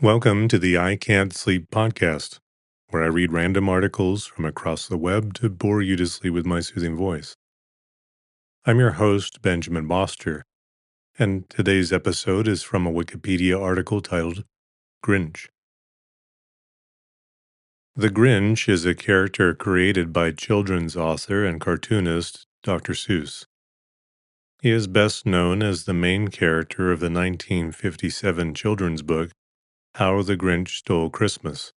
Welcome to the I Can't Sleep podcast, where I read random articles from across the web to bore you to sleep with my soothing voice. I'm your host, Benjamin Boster, and today's episode is from a Wikipedia article titled Grinch. The Grinch is a character created by children's author and cartoonist Dr. Seuss. He is best known as the main character of the 1957 children's book, How the Grinch Stole Christmas.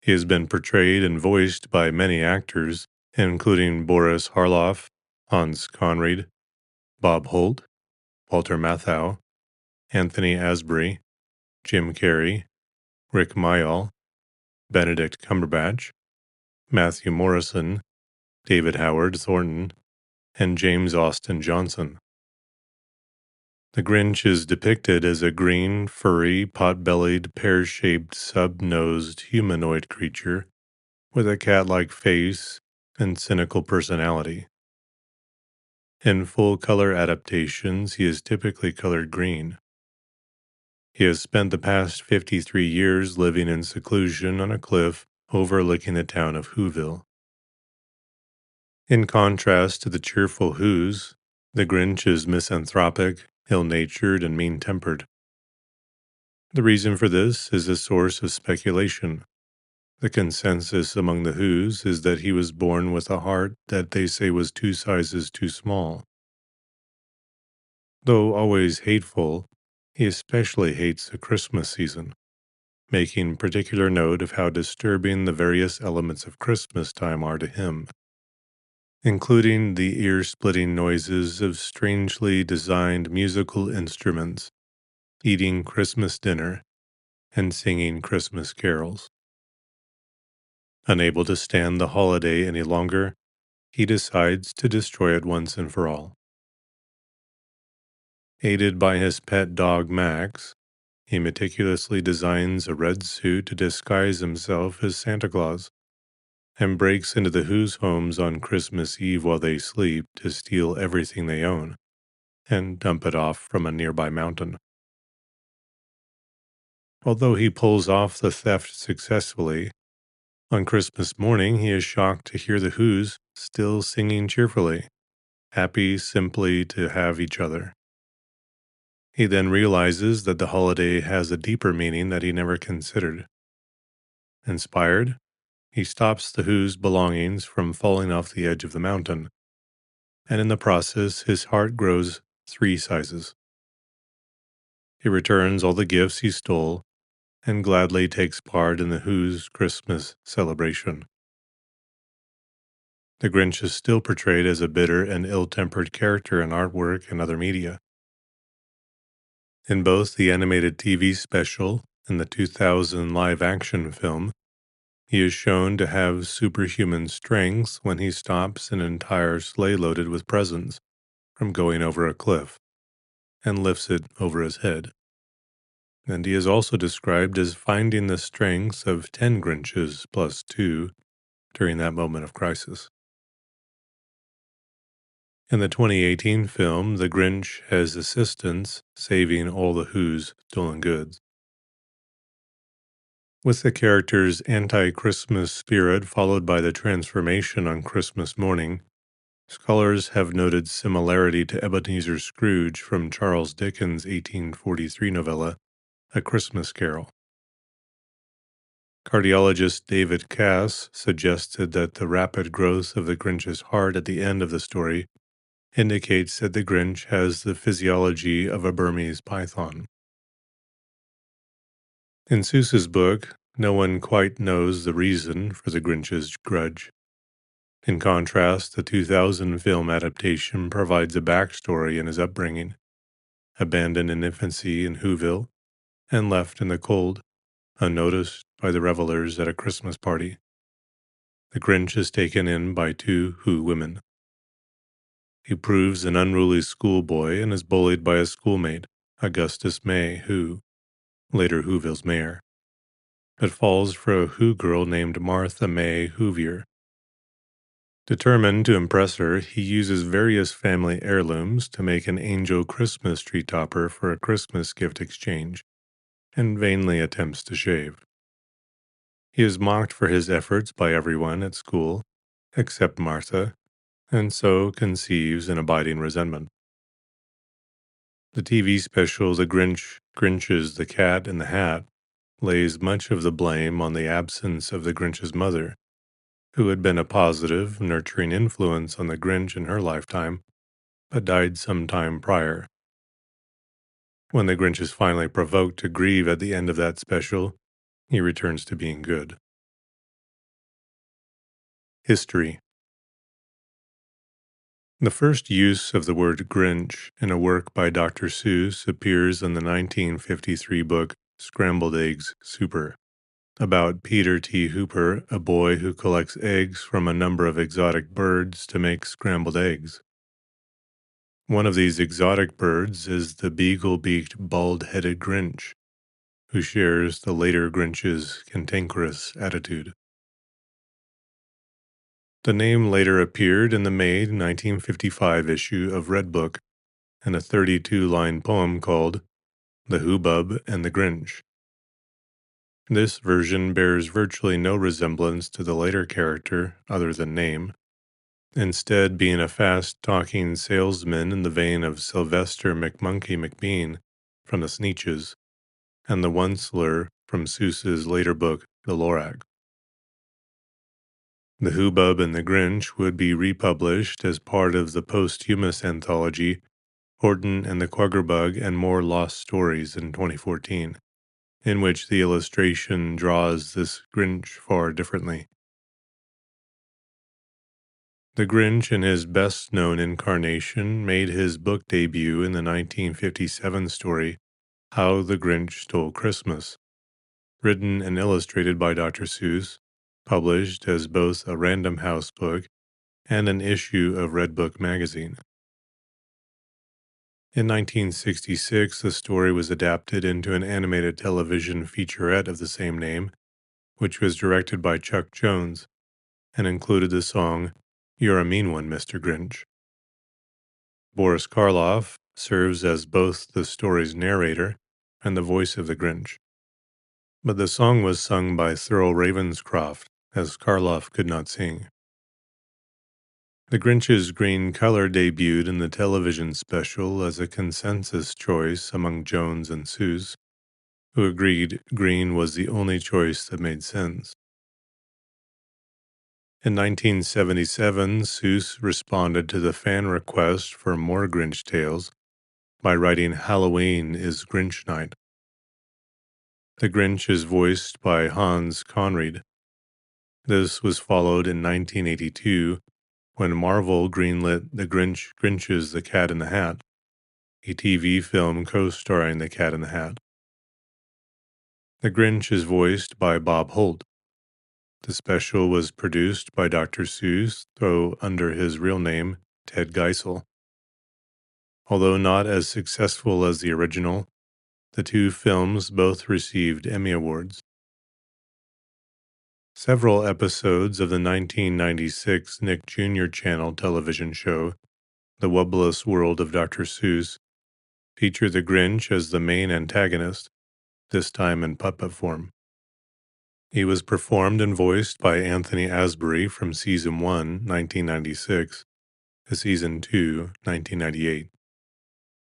He has been portrayed and voiced by many actors, including Boris Karloff, Hans Conried, Bob Holt, Walter Matthau, Anthony Asbury, Jim Carrey, Rick Mayall, Benedict Cumberbatch, Matthew Morrison, David Howard Thornton, and James Austin Johnson. The Grinch is depicted as a green, furry, pot-bellied, pear-shaped, sub-nosed humanoid creature with a cat-like face and cynical personality. In full-color adaptations, he is typically colored green. He has spent the past 53 years living in seclusion on a cliff overlooking the town of Whoville. In contrast to the cheerful Whos, the Grinch is misanthropic, ill-natured, and mean-tempered. The reason for this is a source of speculation. The consensus among the Whos is that he was born with a heart that they say was 2 sizes too small. Though always hateful, he especially hates the Christmas season, making particular note of how disturbing the various elements of Christmas time are to him, including the ear-splitting noises of strangely designed musical instruments, eating Christmas dinner, and singing Christmas carols. Unable to stand the holiday any longer, he decides to destroy it once and for all. Aided by his pet dog Max, he meticulously designs a red suit to disguise himself as Santa Claus, and breaks into the Who's homes on Christmas Eve while they sleep to steal everything they own, and dump it off from a nearby mountain. Although he pulls off the theft successfully, on Christmas morning he is shocked to hear the Who's still singing cheerfully, happy simply to have each other. He then realizes that the holiday has a deeper meaning that he never considered. Inspired, he stops the Who's belongings from falling off the edge of the mountain, and in the process his heart grows 3 sizes. He returns all the gifts he stole and gladly takes part in the Who's Christmas celebration. The Grinch is still portrayed as a bitter and ill-tempered character in artwork and other media. In both the animated TV special and the 2000 live-action film, he is shown to have superhuman strength when he stops an entire sleigh loaded with presents from going over a cliff and lifts it over his head. And he is also described as finding the strength of 10 Grinches plus 2 during that moment of crisis. In the 2018 film, the Grinch has assistants saving all the Who's stolen goods. With the character's anti-Christmas spirit followed by the transformation on Christmas morning, scholars have noted similarity to Ebenezer Scrooge from Charles Dickens' 1843 novella, A Christmas Carol. Cardiologist David Cass suggested that the rapid growth of the Grinch's heart at the end of the story indicates that the Grinch has the physiology of a Burmese python. In Seuss's book, no one quite knows the reason for the Grinch's grudge. In contrast, the 2000 film adaptation provides a backstory in his upbringing, abandoned in infancy in Whoville, and left in the cold, unnoticed by the revelers at a Christmas party. The Grinch is taken in by 2 Who women. He proves an unruly schoolboy and is bullied by a schoolmate, Augustus May, who, later Whoville's mayor, but falls for a Who girl named Martha May Whovier. Determined to impress her, he uses various family heirlooms to make an angel Christmas tree topper for a Christmas gift exchange, and vainly attempts to shave. He is mocked for his efforts by everyone at school, except Martha, and so conceives an abiding resentment. The TV special The Grinch's The Cat in the Hat lays much of the blame on the absence of the Grinch's mother, who had been a positive, nurturing influence on the Grinch in her lifetime, but died some time prior. When the Grinch is finally provoked to grieve at the end of that special, he returns to being good. History. The first use of the word Grinch in a work by Dr. Seuss appears in the 1953 book Scrambled Eggs Super, about Peter T. Hooper, a boy who collects eggs from a number of exotic birds to make scrambled eggs. One of these exotic birds is the beagle-beaked bald-headed Grinch, who shares the later Grinch's cantankerous attitude. The name later appeared in the May 1955 issue of Redbook in a 32-line poem called The Hubbub and the Grinch. This version bears virtually no resemblance to the later character other than name, instead being a fast-talking salesman in the vein of Sylvester McMonkey McBean from the Sneetches and the Onceler from Seuss's later book, The Lorax. The Hubbub and the Grinch would be republished as part of the posthumous anthology Horton and the Quaggerbug and More Lost Stories in 2014, in which the illustration draws this Grinch far differently. The Grinch, in his best-known incarnation, made his book debut in the 1957 story How the Grinch Stole Christmas, written and illustrated by Dr. Seuss, published as both a Random House book and an issue of Redbook magazine. In 1966, the story was adapted into an animated television featurette of the same name, which was directed by Chuck Jones and included the song You're a Mean One, Mr. Grinch. Boris Karloff serves as both the story's narrator and the voice of the Grinch. But the song was sung by Thurl Ravenscroft, as Karloff could not sing. The Grinch's green color debuted in the television special as a consensus choice among Jones and Seuss, who agreed green was the only choice that made sense. In 1977, Seuss responded to the fan request for more Grinch tales by writing Halloween is Grinch Night. The Grinch is voiced by Hans Conried. This was followed in 1982 when Marvel greenlit The Grinch's The Cat in the Hat, a TV film co-starring the Cat in the Hat. The Grinch is voiced by Bob Holt. The special was produced by Dr. Seuss, though under his real name, Ted Geisel. Although not as successful as the original, the two films both received Emmy Awards. Several episodes of the 1996 Nick Jr. Channel television show, The Wubbless World of Dr. Seuss, feature the Grinch as the main antagonist, this time in puppet form. He was performed and voiced by Anthony Asbury from Season 1, 1996, to Season 2, 1998.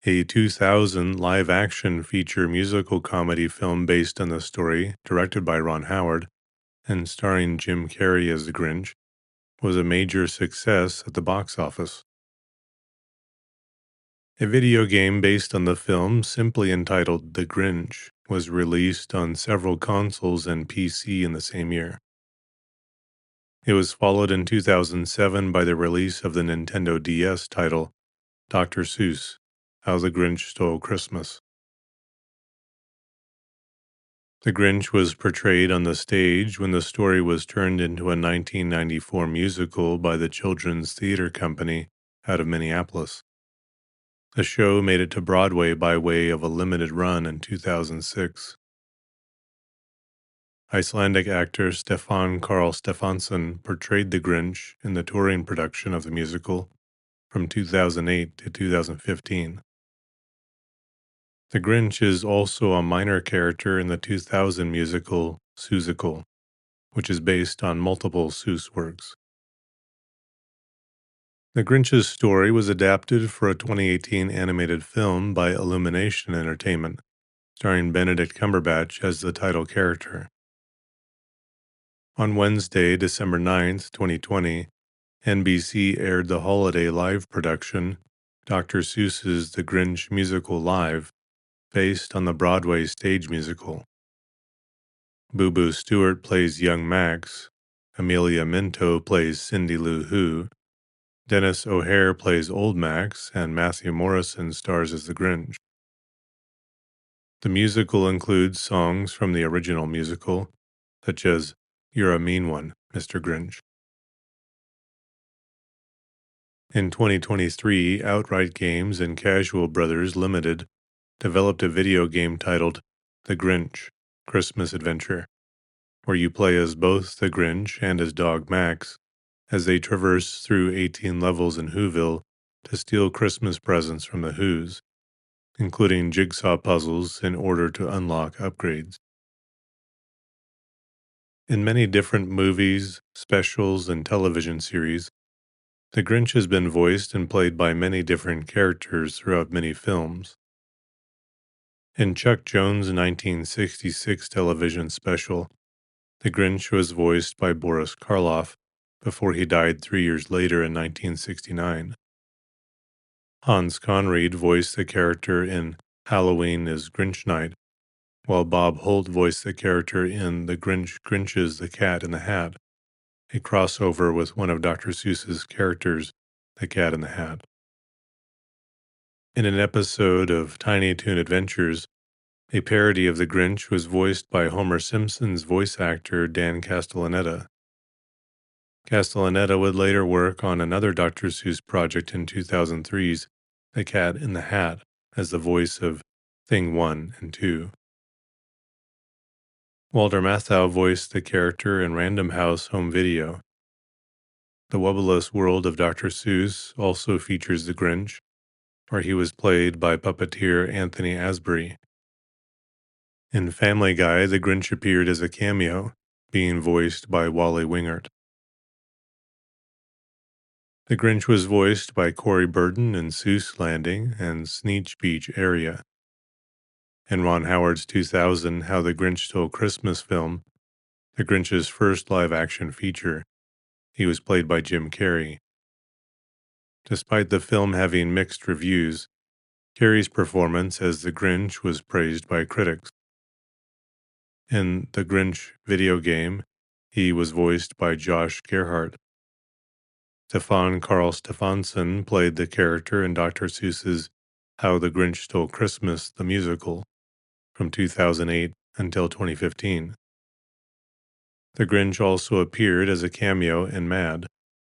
A 2000 live-action feature musical comedy film based on the story, directed by Ron Howard, and starring Jim Carrey as the Grinch, was a major success at the box office. A video game based on the film, simply entitled The Grinch, was released on several consoles and PC in the same year. It was followed in 2007 by the release of the Nintendo DS title, Dr. Seuss, How the Grinch Stole Christmas. The Grinch was portrayed on the stage when the story was turned into a 1994 musical by the Children's Theatre Company out of Minneapolis. The show made it to Broadway by way of a limited run in 2006. Icelandic actor Stefán Karl Stefánsson portrayed the Grinch in the touring production of the musical from 2008 to 2015. The Grinch is also a minor character in the 2000 musical Seussical, which is based on multiple Seuss works. The Grinch's story was adapted for a 2018 animated film by Illumination Entertainment, starring Benedict Cumberbatch as the title character. On Wednesday, December 9th, 2020, NBC aired the holiday live production, Dr. Seuss's The Grinch Musical Live, based on the Broadway stage musical. Boo Boo Stewart plays young Max, Amelia Minto plays Cindy Lou Who, Dennis O'Hare plays Old Max, and Matthew Morrison stars as the Grinch. The musical includes songs from the original musical, such as You're a Mean One, Mr. Grinch. In 2023, Outright Games and Casual Brothers Limited developed a video game titled The Grinch Christmas Adventure, where you play as both the Grinch and his dog Max as they traverse through 18 levels in Whoville to steal Christmas presents from the Whos, including jigsaw puzzles in order to unlock upgrades. In many different movies, specials, and television series, the Grinch has been voiced and played by many different characters throughout many films. In Chuck Jones' 1966 television special, the Grinch was voiced by Boris Karloff before he died 3 years later in 1969. Hans Conried voiced the character in Halloween is Grinch Night, while Bob Holt voiced the character in The Grinch Grinches the Cat in the Hat, a crossover with one of Dr. Seuss's characters, the Cat in the Hat. In an episode of Tiny Toon Adventures, a parody of the Grinch was voiced by Homer Simpson's voice actor Dan Castellaneta. Castellaneta would later work on another Dr. Seuss project in 2003's The Cat in the Hat as the voice of Thing 1 and 2. Walter Matthau voiced the character in Random House Home Video. The Whoville world of Dr. Seuss also features the Grinch, where he was played by puppeteer Anthony Asbury. In Family Guy, the Grinch appeared as a cameo, being voiced by Wally Wingert. The Grinch was voiced by Corey Burton in Seuss Landing and Sneech Beach area. In Ron Howard's 2000 How the Grinch Stole Christmas film, the Grinch's first live-action feature, he was played by Jim Carrey. Despite the film having mixed reviews, Carrey's performance as the Grinch was praised by critics. In the Grinch video game, he was voiced by Josh Gerhardt. Stefan Karl Stefansson played the character in Dr. Seuss's How the Grinch Stole Christmas the musical from 2008 until 2015. The Grinch also appeared as a cameo in Mad,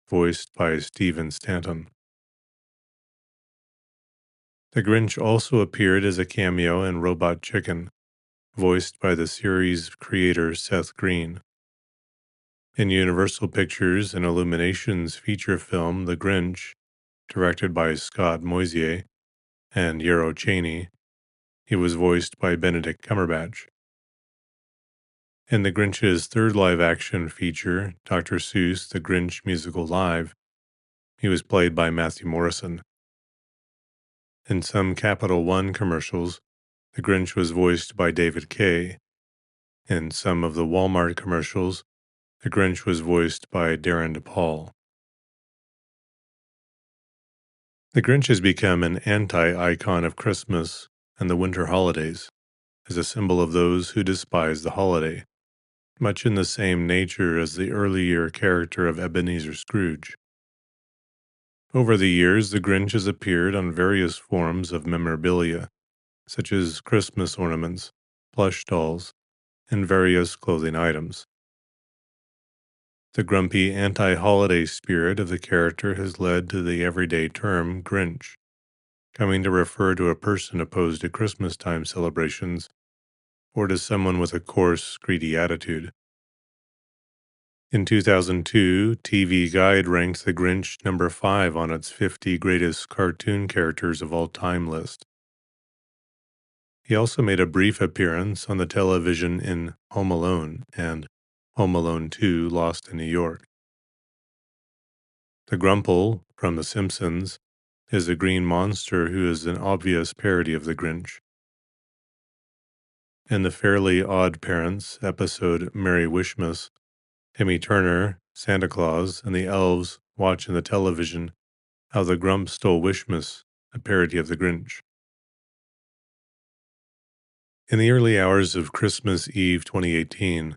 voiced by Stephen Stanton. The Grinch also appeared as a cameo in Robot Chicken, voiced by the series creator Seth Green. In Universal Pictures and Illumination's feature film The Grinch, directed by Scott Moisier and Yarrow Cheney, he was voiced by Benedict Cumberbatch. In The Grinch's third live-action feature, Dr. Seuss The Grinch Musical Live, he was played by Matthew Morrison. In some Capital One commercials, the Grinch was voiced by David Kaye. In some of the Walmart commercials, the Grinch was voiced by Darren DePaul. The Grinch has become an anti-icon of Christmas and the winter holidays, as a symbol of those who despise the holiday, much in the same nature as the earlier character of Ebenezer Scrooge. Over the years, the Grinch has appeared on various forms of memorabilia, such as Christmas ornaments, plush dolls, and various clothing items. The grumpy anti-holiday spirit of the character has led to the everyday term Grinch, coming to refer to a person opposed to Christmas-time celebrations or to someone with a coarse, greedy attitude. In 2002, TV Guide ranked the Grinch number 5 on its 50 greatest cartoon characters of all time list. He also made a brief appearance on the television in Home Alone and Home Alone 2 Lost in New York. The Grumple from The Simpsons is a green monster who is an obvious parody of the Grinch. In the Fairly Odd Parents episode Merry Wishmas, Timmy Turner, Santa Claus, and the elves watch in the television how the Grump stole Wishmas, a parody of the Grinch. In the early hours of Christmas Eve 2018,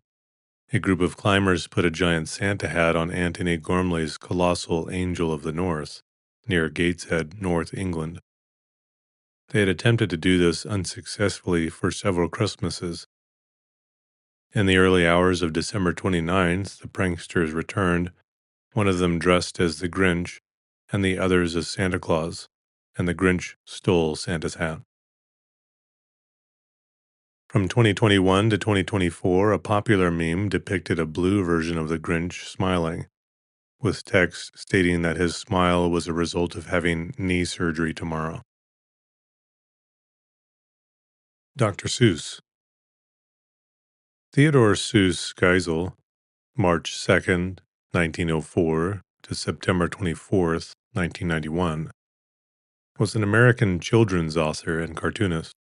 a group of climbers put a giant Santa hat on Anthony Gormley's colossal Angel of the North, near Gateshead, North England. They had attempted to do this unsuccessfully for several Christmases. In the early hours of December 29th, the pranksters returned, one of them dressed as the Grinch and the others as Santa Claus, and the Grinch stole Santa's hat. From 2021 to 2024, a popular meme depicted a blue version of the Grinch smiling, with text stating that his smile was a result of having knee surgery tomorrow. Dr. Seuss. Theodore Seuss Geisel, March 2nd, 1904 to September 24th, 1991, was an American children's author and cartoonist.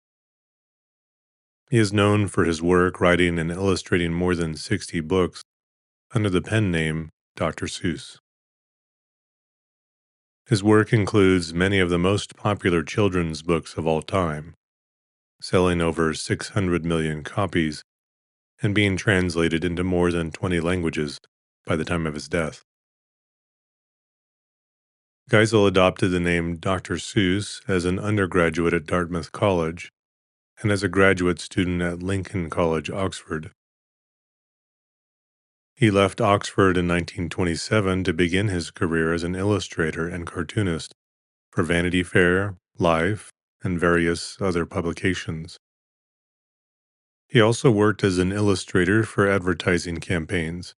He is known for his work writing and illustrating more than 60 books under the pen name Dr. Seuss. His work includes many of the most popular children's books of all time, selling over 600 million copies and being translated into more than 20 languages by the time of his death. Geisel adopted the name Dr. Seuss as an undergraduate at Dartmouth College and as a graduate student at Lincoln College, Oxford. He left Oxford in 1927 to begin his career as an illustrator and cartoonist for Vanity Fair, Life, and various other publications. He also worked as an illustrator for advertising campaigns,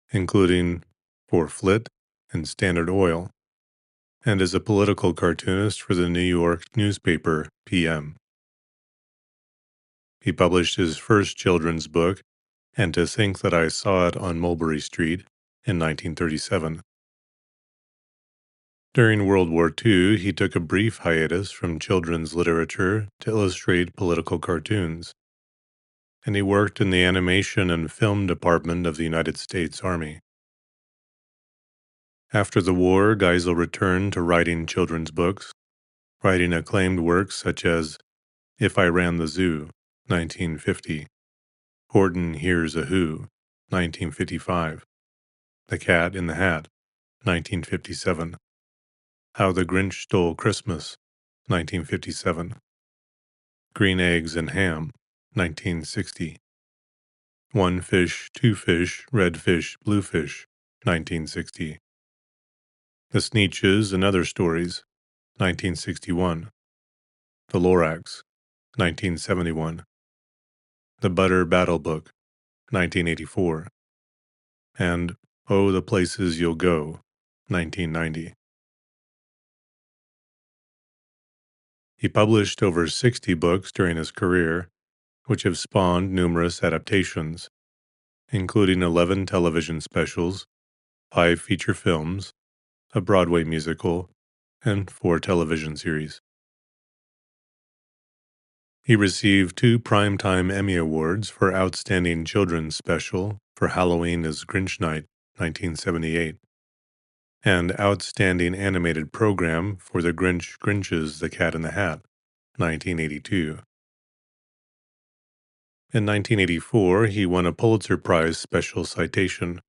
including for Flit and Standard Oil, and as a political cartoonist for the New York newspaper PM. He published his first children's book, And to Think That I Saw It on Mulberry Street, in 1937. During World War II, he took a brief hiatus from children's literature to illustrate political cartoons, and he worked in the animation and film department of the United States Army. After the war, Geisel returned to writing children's books, writing acclaimed works such as If I Ran the Zoo, 1950, Horton Hears a Who, 1955, The Cat in the Hat, 1957, How the Grinch Stole Christmas, 1957, Green Eggs and Ham, 1960, One Fish, Two Fish, Red Fish, Blue Fish, 1960, The Sneetches and Other Stories, 1961, The Lorax, 1971, The Butter Battle Book, 1984, and Oh, the Places You'll Go, 1990. He published over 60 books during his career, which have spawned numerous adaptations, including 11 television specials, 5 feature films, a Broadway musical, and 4 television series. He received 2 Primetime Emmy Awards for Outstanding Children's Special for Halloween is Grinch Night, 1978, and Outstanding Animated Program for The Grinch's The Cat in the Hat, 1982. In 1984, he won a Pulitzer Prize Special Citation.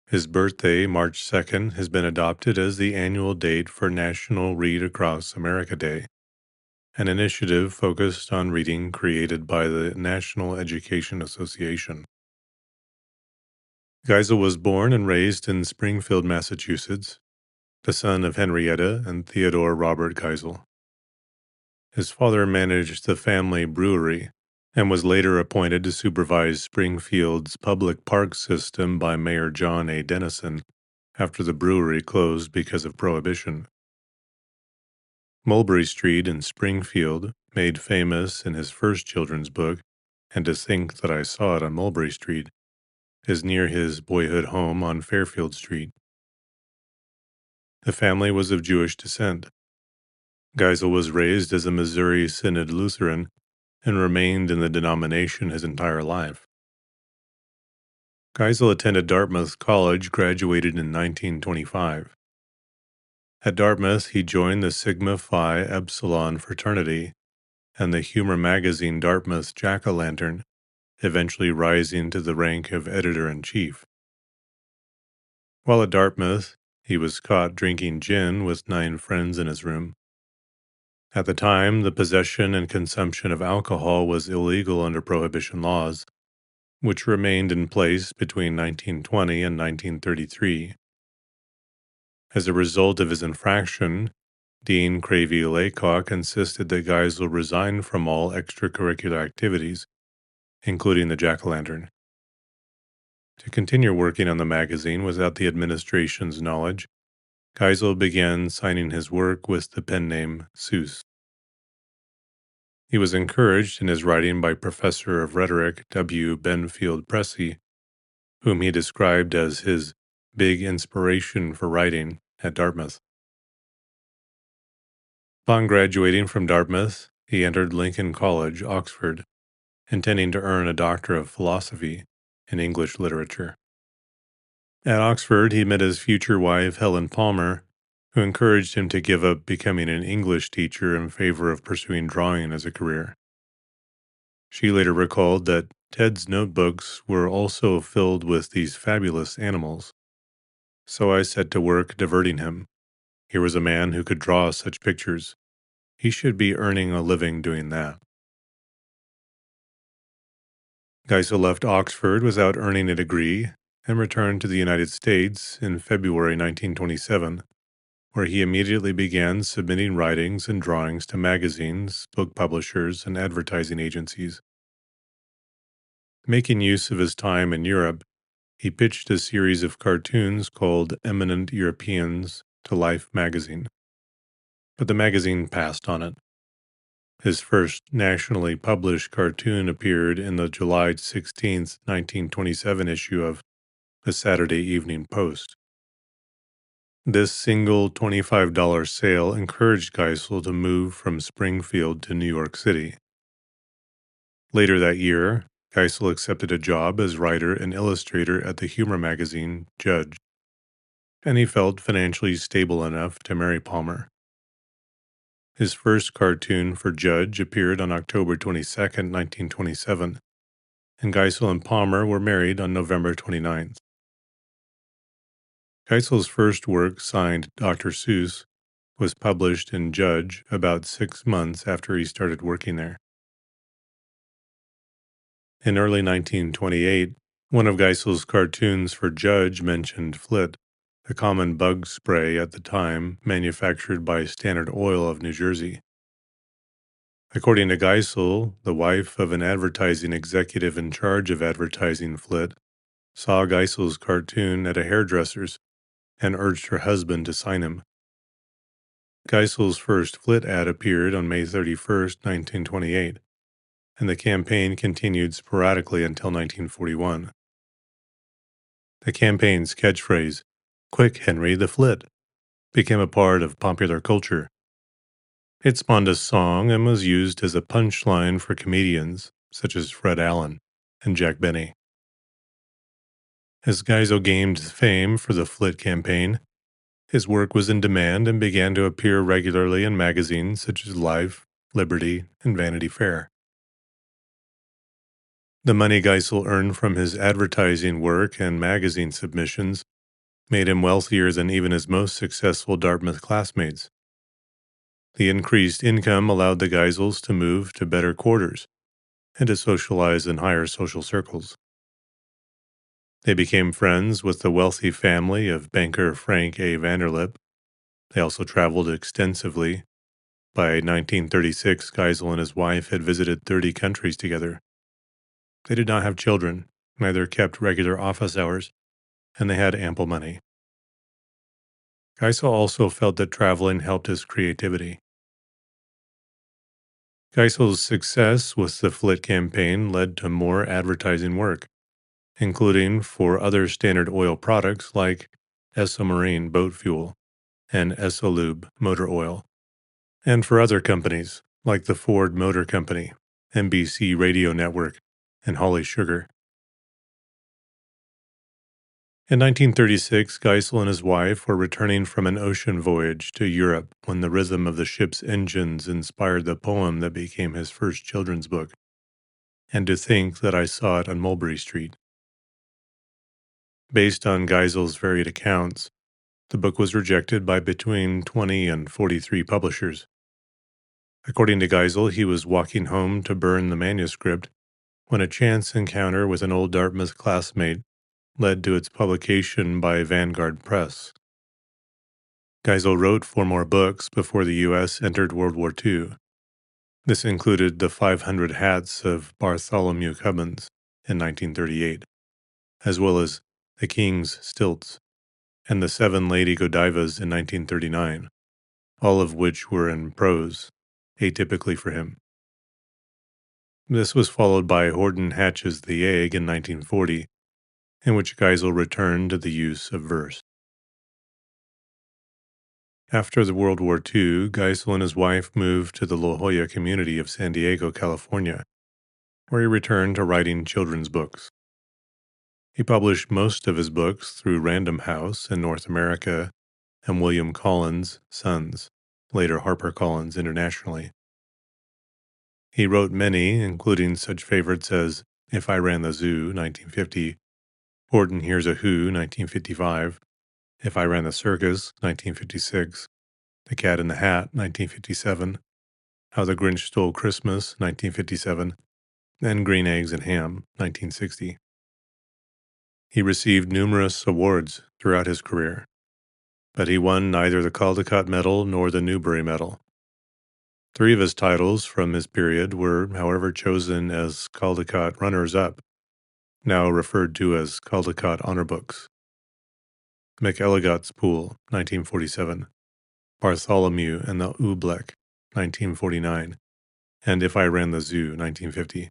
His birthday, March 2nd, has been adopted as the annual date for National Read Across America Day, an initiative focused on reading created by the National Education Association. Geisel was born and raised in Springfield, Massachusetts, the son of Henrietta and Theodore Robert Geisel. His father managed the family brewery and was later appointed to supervise Springfield's public park system by Mayor John A. Dennison after the brewery closed because of prohibition. Mulberry Street in Springfield, made famous in his first children's book, And to Think That I Saw It on Mulberry Street, is near his boyhood home on Fairfield Street. The family was of Jewish descent. Geisel was raised as a Missouri Synod Lutheran and remained in the denomination his entire life. Geisel attended Dartmouth College, graduated in 1925. At Dartmouth, he joined the Sigma Phi Epsilon fraternity and the humor magazine Dartmouth Jack-o'-lantern, eventually rising to the rank of editor-in-chief. While at Dartmouth, he was caught drinking gin with 9 friends in his room. At the time, the possession and consumption of alcohol was illegal under Prohibition laws, which remained in place between 1920 and 1933. As a result of his infraction, Dean Cravey Laycock insisted that Geisel resign from all extracurricular activities, including the jack-o'-lantern. To continue working on the magazine without the administration's knowledge, Geisel began signing his work with the pen name Seuss. He was encouraged in his writing by Professor of Rhetoric W. Benfield Pressey, whom he described as his big inspiration for writing at Dartmouth. Upon graduating from Dartmouth, he entered Lincoln College, Oxford, intending to earn a Doctor of Philosophy in English literature. At Oxford, he met his future wife, Helen Palmer, who encouraged him to give up becoming an English teacher in favor of pursuing drawing as a career. She later recalled that Ted's notebooks were also filled with these fabulous animals. So I set to work diverting him. Here was a man who could draw such pictures. He should be earning a living doing that. Geisel left Oxford without earning a degree and returned to the United States in February 1927, where he immediately began submitting writings and drawings to magazines, book publishers, and advertising agencies. Making use of his time in Europe, he pitched a series of cartoons called Eminent Europeans to Life magazine, but the magazine passed on it. His first nationally published cartoon appeared in the July 16, 1927 issue of the Saturday Evening Post. This single $25 sale encouraged Geisel to move from Springfield to New York City. Later that year, Geisel accepted a job as writer and illustrator at the humor magazine Judge, and he felt financially stable enough to marry Palmer. His first cartoon for Judge appeared on October 22, 1927, and Geisel and Palmer were married on November 29th. Geisel's first work, signed Dr. Seuss, was published in Judge about 6 months after he started working there. In early 1928, one of Geisel's cartoons for Judge mentioned Flit, a common bug spray at the time manufactured by Standard Oil of New Jersey. According to Geisel, the wife of an advertising executive in charge of advertising Flit saw Geisel's cartoon at a hairdresser's and urged her husband to sign him. Geisel's first Flit ad appeared on May 31, 1928, and the campaign continued sporadically until 1941. The campaign's catchphrase, "Quick, Henry, the Flit," became a part of popular culture. It spawned a song and was used as a punchline for comedians such as Fred Allen and Jack Benny. As Geisel gained fame for the Flit campaign, his work was in demand and began to appear regularly in magazines such as Life, Liberty, and Vanity Fair. The money Geisel earned from his advertising work and magazine submissions made him wealthier than even his most successful Dartmouth classmates. The increased income allowed the Geisels to move to better quarters and to socialize in higher social circles. They became friends with the wealthy family of banker Frank A. Vanderlip. They also traveled extensively. By 1936, Geisel and his wife had visited 30 countries together. They did not have children, neither kept regular office hours, and they had ample money. Geisel also felt that traveling helped his creativity. Geisel's success with the Flit campaign led to more advertising work, including for other Standard Oil products like Marine boat fuel and Esolube motor oil, and for other companies like the Ford Motor Company, NBC Radio Network, and Holly Sugar. In 1936, Geisel and his wife were returning from an ocean voyage to Europe when the rhythm of the ship's engines inspired the poem that became his first children's book, And to Think That I Saw It on Mulberry Street. Based on Geisel's varied accounts, the book was rejected by between 20 and 43 publishers. According to Geisel, he was walking home to burn the manuscript when a chance encounter with an old Dartmouth classmate led to its publication by Vanguard Press. Geisel wrote 4 more books before the U.S. entered World War II. This included The 500 Hats of Bartholomew Cubbins in 1938, as well as The King's Stilts and The Seven Lady Godivas in 1939, all of which were in prose, atypically for him. This was followed by Horton Hatches the Egg in 1940, in which Geisel returned to the use of verse. After the World War II, Geisel and his wife moved to the La Jolla community of San Diego, California, where he returned to writing children's books. He published most of his books through Random House in North America and William Collins' Sons, later HarperCollins internationally. He wrote many, including such favorites as If I Ran the Zoo, 1950, Horton Hears a Who, 1955, If I Ran the Circus, 1956, The Cat in the Hat, 1957, How the Grinch Stole Christmas, 1957, and Green Eggs and Ham, 1960. He received numerous awards throughout his career, but he won neither the Caldecott Medal nor the Newbery Medal. 3 of his titles from his period were, however, chosen as Caldecott runners-up, now referred to as Caldecott Honor Books. McElligott's Pool, 1947, Bartholomew and the Oobleck, 1949, and If I Ran the Zoo, 1950.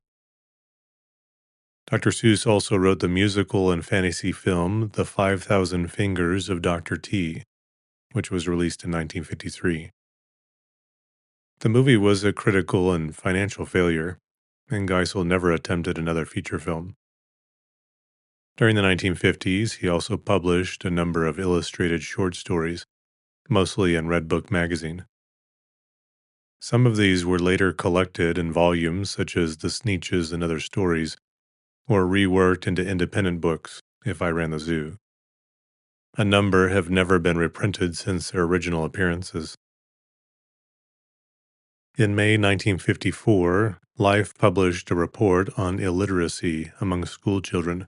Dr. Seuss also wrote the musical and fantasy film The 5,000 Fingers of Dr. T, which was released in 1953. The movie was a critical and financial failure, and Geisel never attempted another feature film. During the 1950s, he also published a number of illustrated short stories, mostly in Redbook magazine. Some of these were later collected in volumes such as The Sneetches and Other Stories, or reworked into independent books, If I Ran the Zoo. A number have never been reprinted since their original appearances. In May 1954, Life published a report on illiteracy among school children,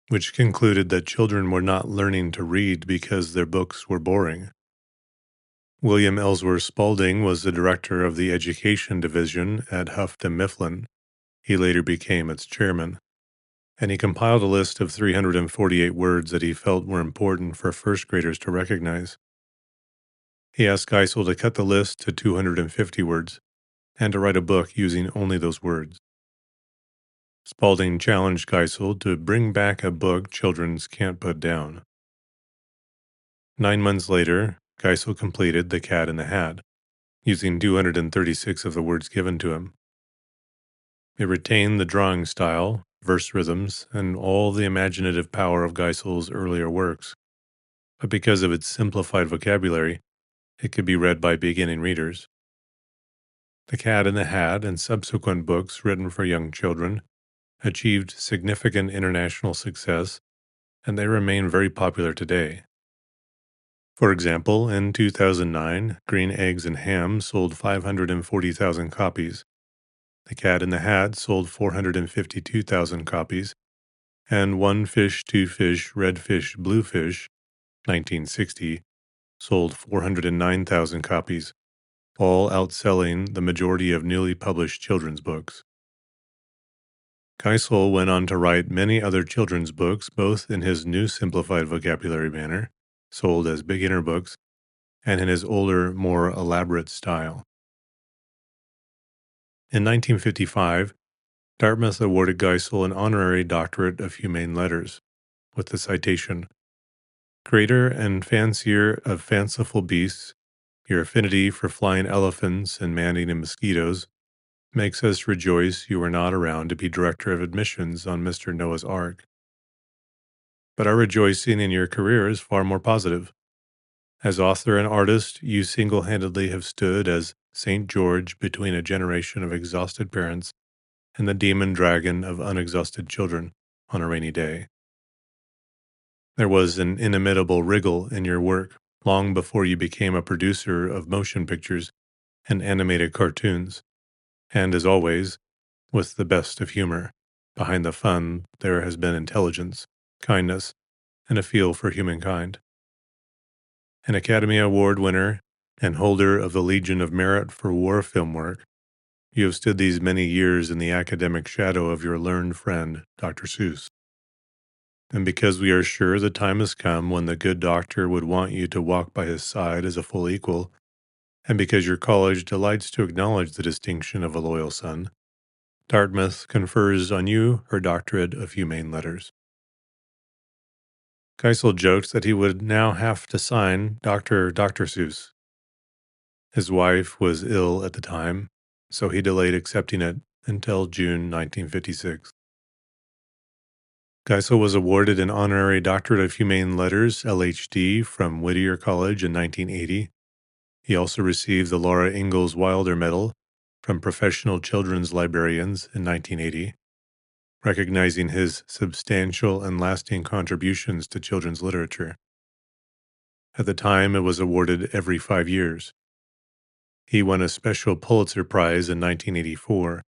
which concluded that children were not learning to read because their books were boring. William Ellsworth Spaulding was the director of the Education Division at Houghton Mifflin. He later became its chairman, and he compiled a list of 348 words that he felt were important for first graders to recognize. He asked Geisel to cut the list to 250 words and to write a book using only those words. Spaulding challenged Geisel to bring back a book children can't put down. 9 months later, Geisel completed The Cat in the Hat, using 236 of the words given to him. It retained the drawing style, verse rhythms, and all the imaginative power of Geisel's earlier works, but because of its simplified vocabulary, it could be read by beginning readers. The Cat in the Hat and subsequent books written for young children achieved significant international success, and they remain very popular today. For example, in 2009, Green Eggs and Ham sold 540,000 copies. The Cat in the Hat sold 452,000 copies, and One Fish, Two Fish, Red Fish, Blue Fish, 1960, sold 409,000 copies, all outselling the majority of newly published children's books. Geisel went on to write many other children's books, both in his new simplified vocabulary manner, sold as beginner books, and in his older, more elaborate style. In 1955, Dartmouth awarded Geisel an honorary doctorate of humane letters with the citation, "Creator and fancier of fanciful beasts, your affinity for flying elephants and man-eating mosquitoes makes us rejoice you were not around to be director of admissions on Mr. Noah's Ark. But our rejoicing in your career is far more positive. As author and artist, you single-handedly have stood as St. George between a generation of exhausted parents and the demon dragon of unexhausted children on a rainy day. There was an inimitable wriggle in your work long before you became a producer of motion pictures and animated cartoons. And as always, with the best of humor, behind the fun there has been intelligence, kindness, and a feel for humankind. An Academy Award winner and holder of the Legion of Merit for war film work, you have stood these many years in the academic shadow of your learned friend, Dr. Seuss. And because we are sure the time has come when the good doctor would want you to walk by his side as a full equal, and because your college delights to acknowledge the distinction of a loyal son, Dartmouth confers on you her doctorate of humane letters. Geisel jokes that he would now have to sign Dr. Seuss. His wife was ill at the time, so he delayed accepting it until June 1956. Geisel was awarded an honorary Doctorate of Humane Letters, LHD, from Whittier College in 1980. He also received the Laura Ingalls Wilder Medal from Professional Children's Librarians in 1980, recognizing his substantial and lasting contributions to children's literature. At the time, it was awarded every 5 years. He won a special Pulitzer Prize in 1984,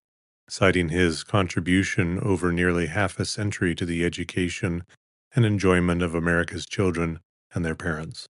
citing his contribution over nearly half a century to the education and enjoyment of America's children and their parents.